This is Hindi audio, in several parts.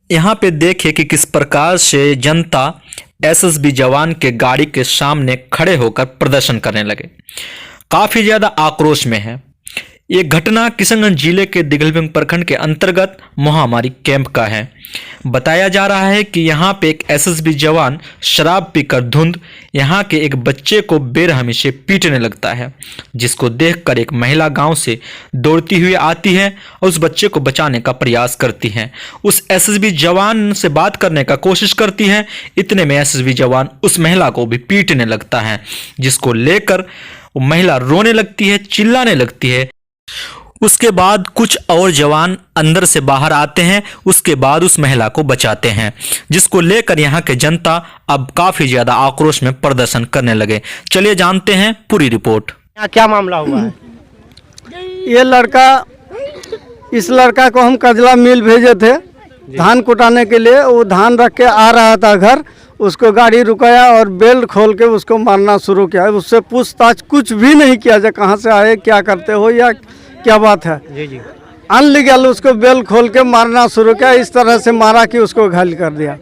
यहाँ पे देखे कि किस प्रकार से जनता एसएसबी जवान के गाड़ी के सामने खड़े होकर प्रदर्शन करने लगे। काफी ज्यादा आक्रोश में है। ये घटना किशनगंज जिले के दिघलबिंग प्रखंड के अंतर्गत मोहामारी कैंप का है। बताया जा रहा है कि यहाँ पे एक एसएसबी जवान शराब पीकर धुंध यहाँ के एक बच्चे को बेरहमी से पीटने लगता है, जिसको देखकर एक महिला गांव से दौड़ती हुई आती है और उस बच्चे को बचाने का प्रयास करती है। उस एसएसबी जवान से बात करने का कोशिश करती है। इतने में एसएसबी जवान उस महिला को भी पीटने लगता है, जिसको लेकर वो महिला रोने लगती है, चिल्लाने लगती है। उसके बाद कुछ और जवान अंदर से बाहर आते हैं। उसके बाद उस महिला को बचाते हैं, जिसको लेकर यहाँ के जनता अब काफी ज्यादा आक्रोश में प्रदर्शन करने लगे। चलिए जानते हैं पूरी रिपोर्ट। क्या मामला हुआ है? ये इस लड़का को हम कजला मिल भेजे थे धान कुटाने के लिए। वो धान रख के आ रहा था घर, उसको गाड़ी रुकाया और बेल्ट खोल के उसको मारना शुरू किया। उससे पूछताछ कुछ भी नहीं किया जाए, कहाँ से आए, क्या करते हो या क्या बात है। जी अनलीगल उसको बेल्ट खोल के मारना शुरू किया। इस तरह से मारा कि उसको घायल कर दिया।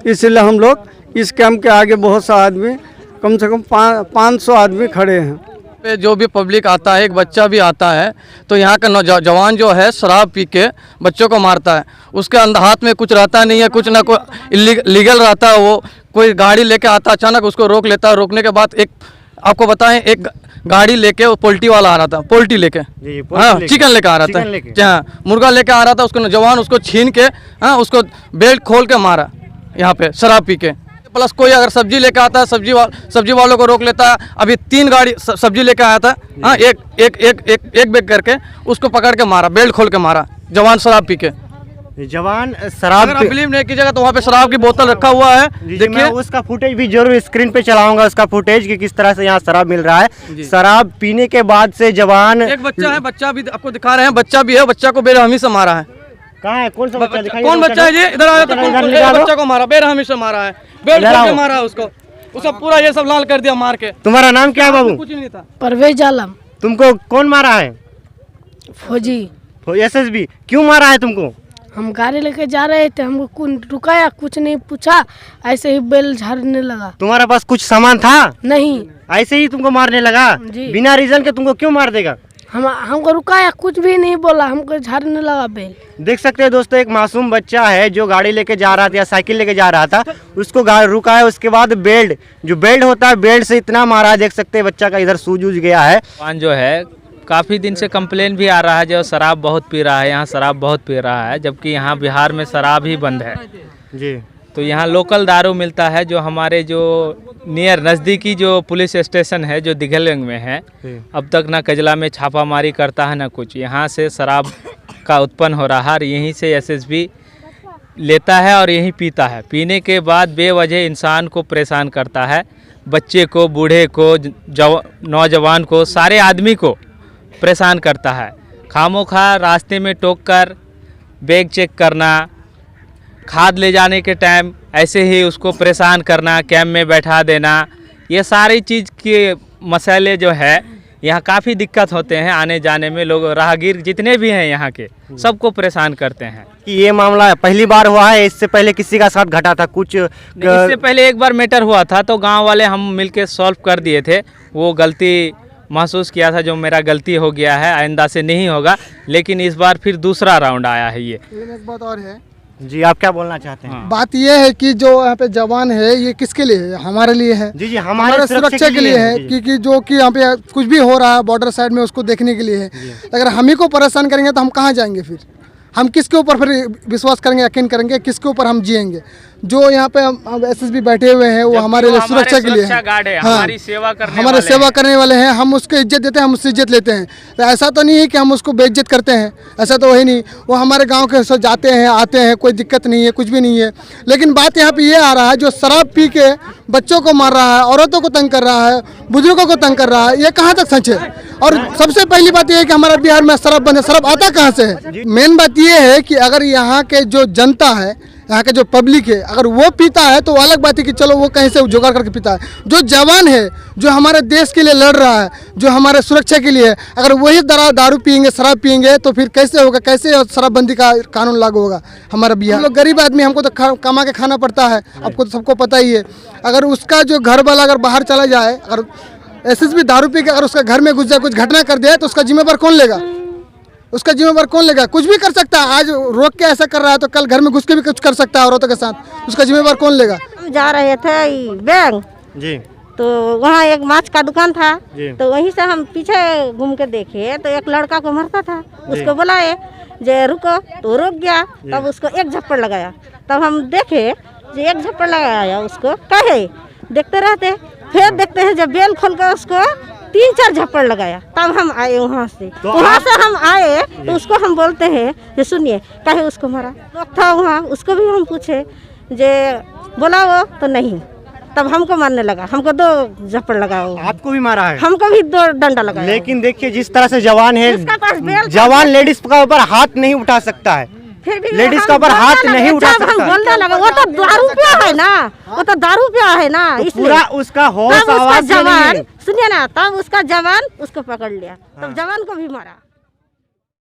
इसलिए हम लोग इस कैंप के आगे बहुत सा आदमी, कम से कम 500 आदमी खड़े हैं। जो भी पब्लिक आता है, एक बच्चा भी आता है, तो यहाँ का नौजवान जो है शराब पी के बच्चों को मारता है। उसके अंदर हाथ में कुछ रहता नहीं है, कुछ ना कोई इलीगल रहता है। वो कोई गाड़ी लेके आता, अचानक उसको रोक लेता है। रोकने के बाद एक आपको बताएं, एक गाड़ी लेके वो पोल्ट्री वाला आ रहा था, पोल्ट्री लेके, हाँ चिकन लेके आ रहा था, हाँ मुर्गा लेके आ रहा था। उसको नौजवान उसको छीन के, हाँ उसको बेल्ट खोल के मारा यहाँ पे शराब पी के। प्लस कोई अगर सब्जी लेके आता है, सब्जी वालों को रोक लेता है। अभी 3 गाड़ी सब्जी लेके आया था, हाँ एक बैग करके उसको पकड़ के मारा, बेल्ट खोल के मारा, जवान शराब पी के। जवान शराब, अगर बिलीव नहीं कीजिएगा तो वहाँ पे शराब की बोतल रखा हुआ है, देखिए। उसका फुटेज भी जरूर स्क्रीन पे चलाऊंगा, उसका फुटेज कि किस तरह से यहाँ शराब मिल रहा है। शराब पीने के बाद से जवान, एक बच्चा है, बच्चा भी आपको दिखा रहे हैं, बच्चा भी है, बच्चा को बेरहमी से मारा है। कहाँ है, कौन सा बच्चा दिखाइए? कौन बच्चा है जी? इधर आया तो बच्चा को मारा, बेरहमी से मारा है, बेल्ट खोल के मारा है उसको पूरा ये सब लाल कर दिया मार के। तुम्हारा नाम क्या है बाबू? कुछ नहीं था। परवेज आलम। तुमको कौन मारा है? फौजी। एसएसबी। क्यों मारा है तुमको? हम गाड़ी लेके जा रहे थे, हमको रुकाया, कुछ नहीं पूछा, ऐसे ही बेल झाड़ने लगा। तुम्हारे पास कुछ सामान था? नहीं, ऐसे ही तुमको मारने लगा? बिना रीजन के तुमको क्यों मार देगा? हमको रुकाया, कुछ भी नहीं बोला, हमको झाड़ने लगा बेल। देख सकते हैं दोस्तों, एक मासूम बच्चा है जो गाड़ी लेके जा रहा था या साइकिल लेके जा रहा था, उसको रुकाया। उसके बाद बेल्ट होता है, बेल्ट से इतना मारा। देख सकते हैं बच्चा का इधर सूज गया है। जो है काफ़ी दिन से कंप्लेन भी आ रहा है, जो शराब बहुत पी रहा है, यहाँ शराब बहुत पी रहा है, जबकि यहाँ बिहार में शराब ही बंद है जी। तो यहाँ लोकल दारू मिलता है, जो हमारे जो नियर नज़दीकी जो पुलिस स्टेशन है जो दिघलबिंग में है, अब तक ना कजला में छापामारी करता है ना कुछ। यहाँ से शराब का उत्पन्न हो रहा है, यहीं से एसएसबी लेता है और यहीं पीता है। पीने के बाद बेवजह इंसान को परेशान करता है, बच्चे को, बूढ़े को, नौजवान को, सारे आदमी को परेशान करता है। खामोखा रास्ते में टोक कर बैग चेक करना, खाद ले जाने के टाइम ऐसे ही उसको परेशान करना, कैंप में बैठा देना, ये सारी चीज़ के मसले जो है यहाँ काफ़ी दिक्कत होते हैं आने जाने में। लोग राहगीर जितने भी हैं यहाँ के सबको परेशान करते हैं। कि ये मामला पहली बार हुआ है? इससे पहले किसी का साथ घटा था कुछ? इससे पहले एक बार मैटर हुआ था, तो गांव वाले हम मिलके सॉल्व कर दिए थे। वो गलती महसूस किया था, जो मेरा गलती हो गया है, आइंदा से नहीं होगा। लेकिन इस बार फिर दूसरा राउंड आया है ये। एक बात और है जी, आप क्या बोलना चाहते हैं? बात ये है कि जो यहाँ पे जवान है, ये किसके लिए है? हमारे लिए है। जी, हमारे सुरक्षा के लिए है, क्योंकि जो कि यहाँ पे कुछ भी हो रहा है बॉर्डर साइड में, उसको देखने के लिए है। अगर हम ही को परेशान करेंगे तो हम कहाँ जाएंगे? फिर हम किसके ऊपर फिर विश्वास करेंगे, यकीन करेंगे? किसके ऊपर हम जिएंगे? जो यहाँ पे एसएसबी बैठे हुए हैं, वो हमारे लिए सुरक्षा के लिए है, हमारी सेवा करने वाले हैं। हम उसको इज्जत देते हैं, हम उससे इज्जत लेते हैं। तो ऐसा तो नहीं है कि हम उसको बेइज्जत करते हैं, ऐसा तो है नहीं। वो हमारे गांव के सब जाते हैं, आते हैं, कोई दिक्कत नहीं है, कुछ भी नहीं है। लेकिन बात यहाँ पे ये आ रहा है, जो शराब पी के बच्चों को मार रहा है, औरतों को तंग कर रहा है, बुजुर्गों को तंग कर रहा है, ये कहाँ तक सच है? और सबसे पहली बात यह है कि हमारा बिहार में शराब बंद है। शराब आता कहाँ से है? मेन बात यह है कि अगर यहाँ के जो जनता है, यहाँ का जो पब्लिक है, अगर वो पीता है तो अलग बात है कि चलो वो कहीं से जुगाड़ करके पीता है। जो जवान है, जो हमारे देश के लिए लड़ रहा है, जो हमारे सुरक्षा के लिए है, अगर वही दारू पियेंगे, शराब पियेंगे तो फिर कैसे होगा, कैसे शराबबंदी का कानून लागू होगा हमारा बिहार। हम लोग गरीब आदमी, हमको तो कमा के खाना पड़ता है, आपको तो सबको पता ही है। अगर उसका जो घर वाला अगर बाहर चला जाए, अगर एसएसबी दारू पी के अगर उसका घर में घुस जाए, कुछ घटना कर दे तो उसका जिम्मेवार कौन लेगा? उसका जिम्मेवार कौन लेगा? कुछ भी कर सकता है, आज रोक के ऐसा कर रहा है तो कल घर में घुस के भी कुछ कर सकता है औरतों के साथ, उसका जिम्मेवार कौन लेगा? हम जा रहे थे बैंक जी तो वहाँ एक माछ का दुकान था, जी। तो वहीं से हम पीछे घूम के देखे तो एक लड़का को मारता था। उसको बुलाए जे रुको, तो रुक गया। तब उसको एक झप्पड़ लगाया। तब हम देखे जे एक झप्पड़ लगाया उसको, कहे देखते रहते, फिर देखते हैं जब बेल खोल कर उसको 3-4 झप्पड़ लगाया। तब हम आए वहाँ से। तो वहाँ से हम आए तो उसको हम बोलते हैं जे सुनिए कहे उसको मारा। लोग था वहाँ, उसको भी हम पूछे जे बोला वो तो नहीं। तब हमको मारने लगा, हमको 2 झप्पड़ लगा वो। आपको भी मारा है? हमको भी 2 डंडा लगा। लेकिन देखिए जिस तरह से जवान है, उसका पास बेल जवान लेडीज का ऊपर हाथ नहीं उठा सकता है, फिर भी लेडीज हम का ऊपर बोलने हाथ लगे, नहीं उठा जब हम सकता। बोलने लगे वो तो दारू पिया है ना, वो तो दारू पिया है ना, इसलिए पूरा उसका होश तब उसका आवाज से नहीं जवान है। सुनिए ना, तब उसका जवान उसको पकड़ लिया, तब जवान को भी मारा।